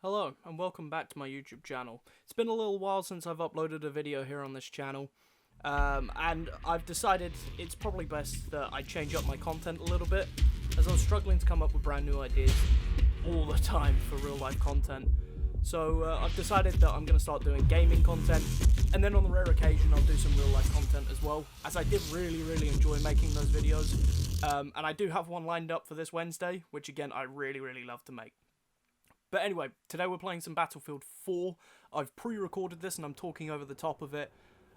Hello and welcome back to my YouTube channel. It's been a little while since I've uploaded a video here on this channel, and I've decided it's probably best that I change up my content a little bit, as I was struggling to come up with brand new ideas all the time for real life content. So I've decided that I'm going to start doing gaming content, and then on the rare occasion I'll do some real life content as well, as I did really enjoy making those videos, and I do have one lined up for this Wednesday, which again I really love to make. But anyway, today we're playing some Battlefield 4. I've pre-recorded this and I'm talking over the top of it.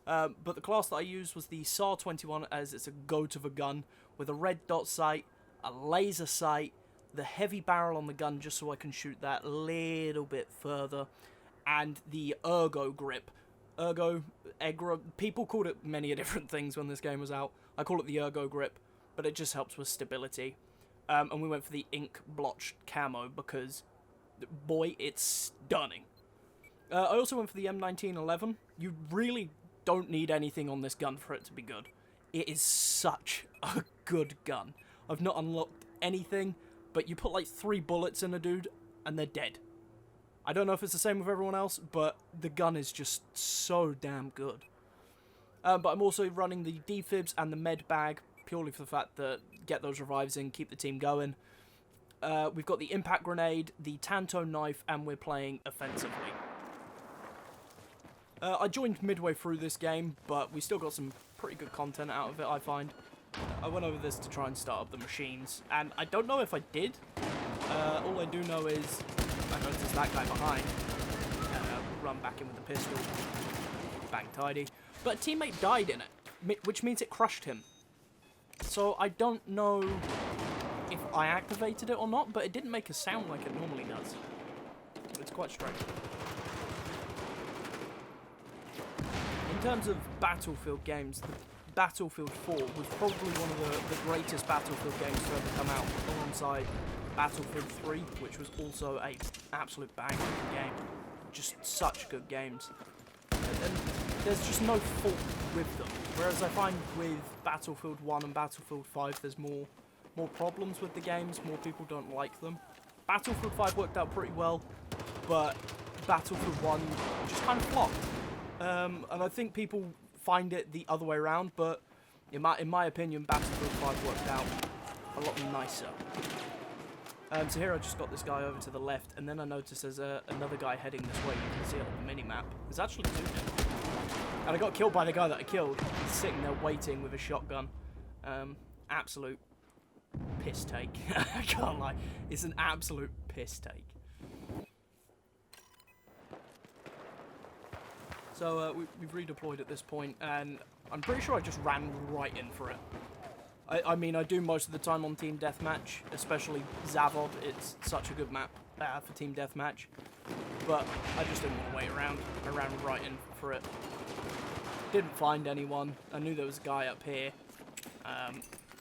But the class that I used was the SAR-21, as it's a goat of a gun with a red dot sight, a laser sight, the heavy barrel on the gun just so I can shoot that a little bit further, and the ergo grip. People called it many different things when this game was out. I call it the ergo grip, but it just helps with stability. And we went for the ink blotched camo because, boy, it's stunning. I also went for the M1911. You really don't need anything on this gun for it to be good. It is such a good gun. I've not unlocked anything, but you put like 3 bullets in a dude and they're dead. I don't know if it's the same with everyone else, but the gun is just so damn good. But I'm also running the defibs and the med bag, purely for the fact that get those revives in, keep the team going. We've got the impact grenade, the Tanto knife, and we're playing offensively. I joined midway through this game, but we still got some pretty good content out of it, I find. I went over this to try and start up the machines, and I don't know if I did. All I do know is I noticed that guy behind. Run back in with the pistol. Bang tidy. But a teammate died in it, which means it crushed him. So I don't know if I activated it or not, but it didn't make a sound like it normally does. It's quite strange. In terms of Battlefield games, the Battlefield 4 was probably one of the greatest Battlefield games to ever come out, alongside Battlefield 3, which was also an absolute banger of a game. Just such good games. And there's just no fault with them. Whereas I find with Battlefield 1 and Battlefield 5, there's more problems with the games, more people don't like them. Battlefield 5 worked out pretty well, but Battlefield 1 just kind of flopped. And I think people find it the other way around, but in my opinion, Battlefield 5 worked out a lot nicer. So here I just got this guy over to the left, and then I noticed there's another guy heading this way. You can see it on the minimap. There's actually 2 here. And I got killed by the guy that I killed. He's sitting there waiting with a shotgun. Absolute piss take. I can't lie. It's an absolute piss take. So we've redeployed at this point, and I'm pretty sure I just ran right in for it. I mean, I do most of the time on Team Deathmatch, especially Zavod. It's such a good map for Team Deathmatch. But I just didn't want to wait around. I ran right in for it. Didn't find anyone. I knew there was a guy up here.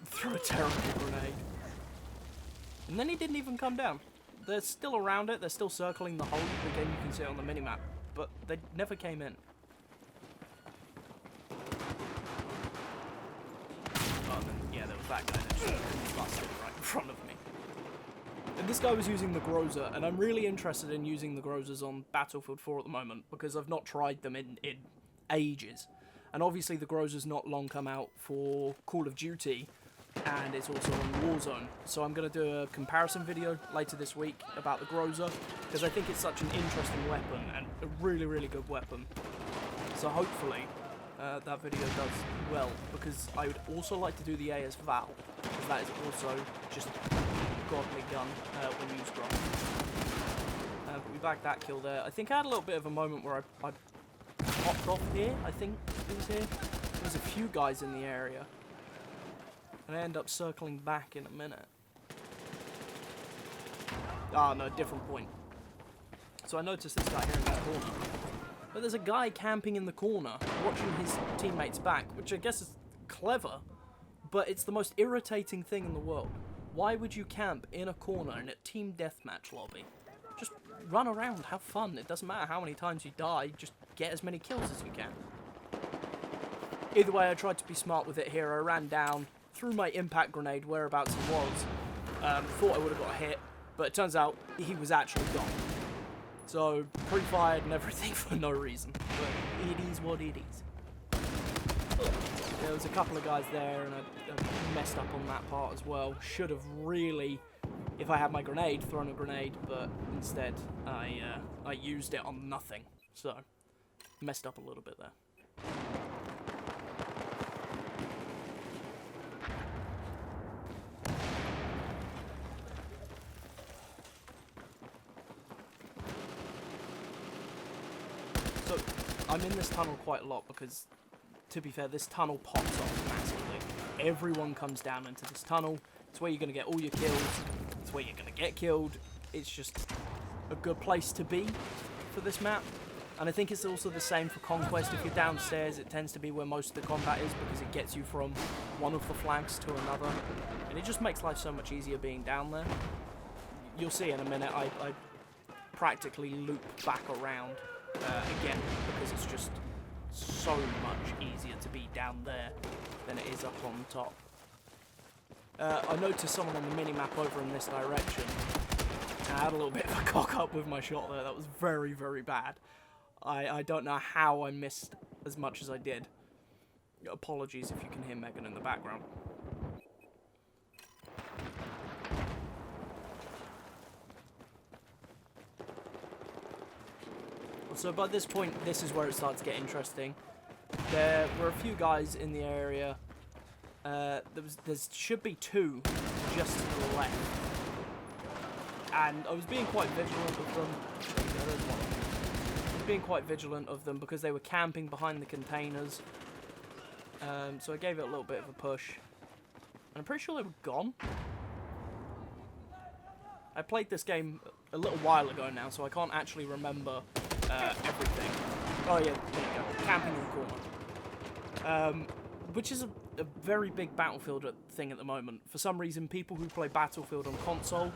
Threw a terrible grenade. And then he didn't even come down. They're still around it. They're still circling the hole. Again, you can see it on the minimap. But they never came in. Oh, and then, yeah, there was that guy that just busted right in front of me. And this guy was using the Groza, and I'm really interested in using the Grozas on Battlefield 4 at the moment, because I've not tried them in ages. And obviously the Groza's not long come out for Call of Duty, and it's also on Warzone. So I'm going to do a comparison video later this week about the Groza, because I think it's such an interesting weapon, and a really good weapon. So hopefully that video does well, because I would also like to do the AS Val, because that is also just a godly gun when used wrong. But we bagged that kill there. I think I had a little bit of a moment where I popped off here, I think it was here. There's a few guys in the area. And I end up circling back in a minute. Ah, no, different point. So I noticed this guy here in that corner. But there's a guy camping in the corner, watching his teammates back, which I guess is clever, but it's the most irritating thing in the world. Why would you camp in a corner in a team deathmatch lobby? Just run around, have fun. It doesn't matter how many times you die, just get as many kills as you can. Either way, I tried to be smart with it here. I ran down, threw my impact grenade whereabouts he was. Thought I would have got a hit, but it turns out he was actually gone. So, pre-fired and everything for no reason. But it is what it is. There was a couple of guys there, and I messed up on that part as well. Should have really, if I had my grenade, thrown a grenade, but instead I used it on nothing. So, messed up a little bit there. So, I'm in this tunnel quite a lot because, to be fair, this tunnel pops off massively. Everyone comes down into this tunnel. It's where you're going to get all your kills. It's where you're going to get killed. It's just a good place to be for this map. And I think it's also the same for Conquest. If you're downstairs, it tends to be where most of the combat is because it gets you from one of the flags to another. And it just makes life so much easier being down there. You'll see in a minute, I practically loop back around again because it's just so much easier to be down there than it is up on top. I noticed someone on the mini-map over in this direction. I had a little bit of a cock up with my shot there. That was very, very bad. I don't know how I missed as much as I did. Apologies if you can hear Megan in the background. So by this point, this is where it starts to get interesting. There were a few guys in the area. There should be two just to the left. And I was being quite vigilant of them. There's one. I was being quite vigilant of them because they were camping behind the containers. So I gave it a little bit of a push. And I'm pretty sure they were gone. I played this game a little while ago now, so I can't actually remember everything. Oh yeah, there you go. Camping in the corner. Which is a very big Battlefield thing at the moment. For some reason, people who play Battlefield on console,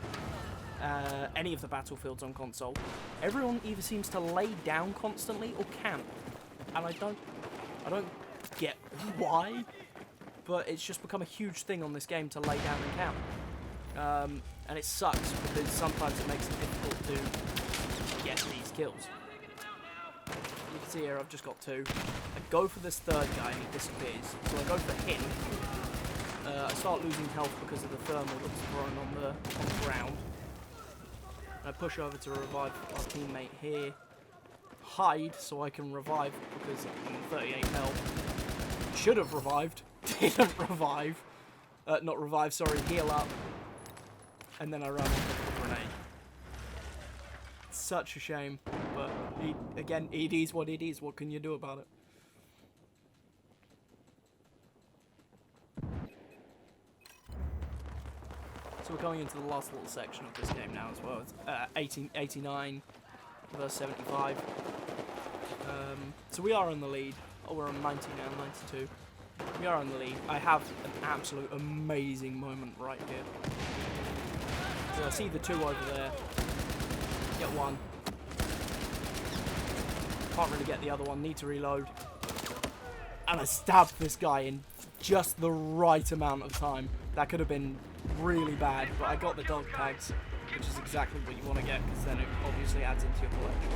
any of the Battlefields on console, everyone either seems to lay down constantly or camp. And I don't get why, but it's just become a huge thing on this game to lay down and camp. And it sucks because sometimes it makes it difficult to get these kills. You can see here I've just got two. I go for this third guy and he disappears. So I go for him. I start losing health because of the thermal that's thrown on the ground. And I push over to revive our teammate here. Hide so I can revive because I'm on 38 health. Should have revived. Didn't revive. Not revive, sorry, heal up. And then I run off with the grenade. Such a shame, but again, it is what it is. What can you do about it? So we're going into the last little section of this game now as well. It's 89 versus 75. So we are in the lead. Oh, we're on 90 now, 92. We are in the lead. I have an absolute amazing moment right here. So I see the two over there. Get one. Can't really get the other one. Need to reload. And I stabbed this guy in just the right amount of time. That could have been really bad, but I got the dog tags, which is exactly what you want to get, because then it obviously adds into your collection.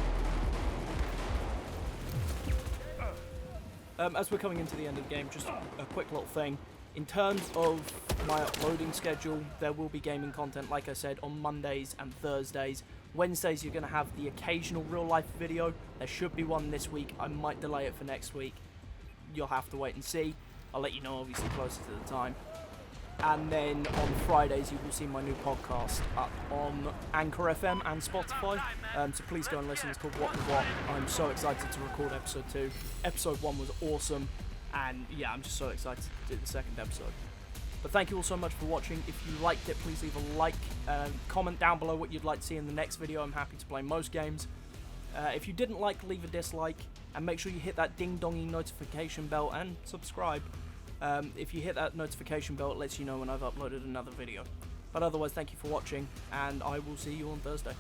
As we're coming into the end of the game, just a quick little thing. In terms of my uploading schedule, there will be gaming content, like I said, on Mondays and Thursdays. Wednesdays, you're going to have the occasional real-life video. There should be one this week. I might delay it for next week. You'll have to wait and see. I'll let you know, obviously, closer to the time. And then on Fridays, you will see my new podcast up on Anchor FM and Spotify. So please go and listen. It's called What the What. I'm so excited to record episode 2. Episode 1 was awesome. And yeah, I'm just so excited to do the second episode. But thank you all so much for watching. If you liked it, please leave a like. Comment down below what you'd like to see in the next video. I'm happy to play most games. If you didn't like, leave a dislike. And make sure you hit that ding-dongy notification bell and subscribe. If you hit that notification bell, it lets you know when I've uploaded another video. But otherwise, thank you for watching, and I will see you on Thursday.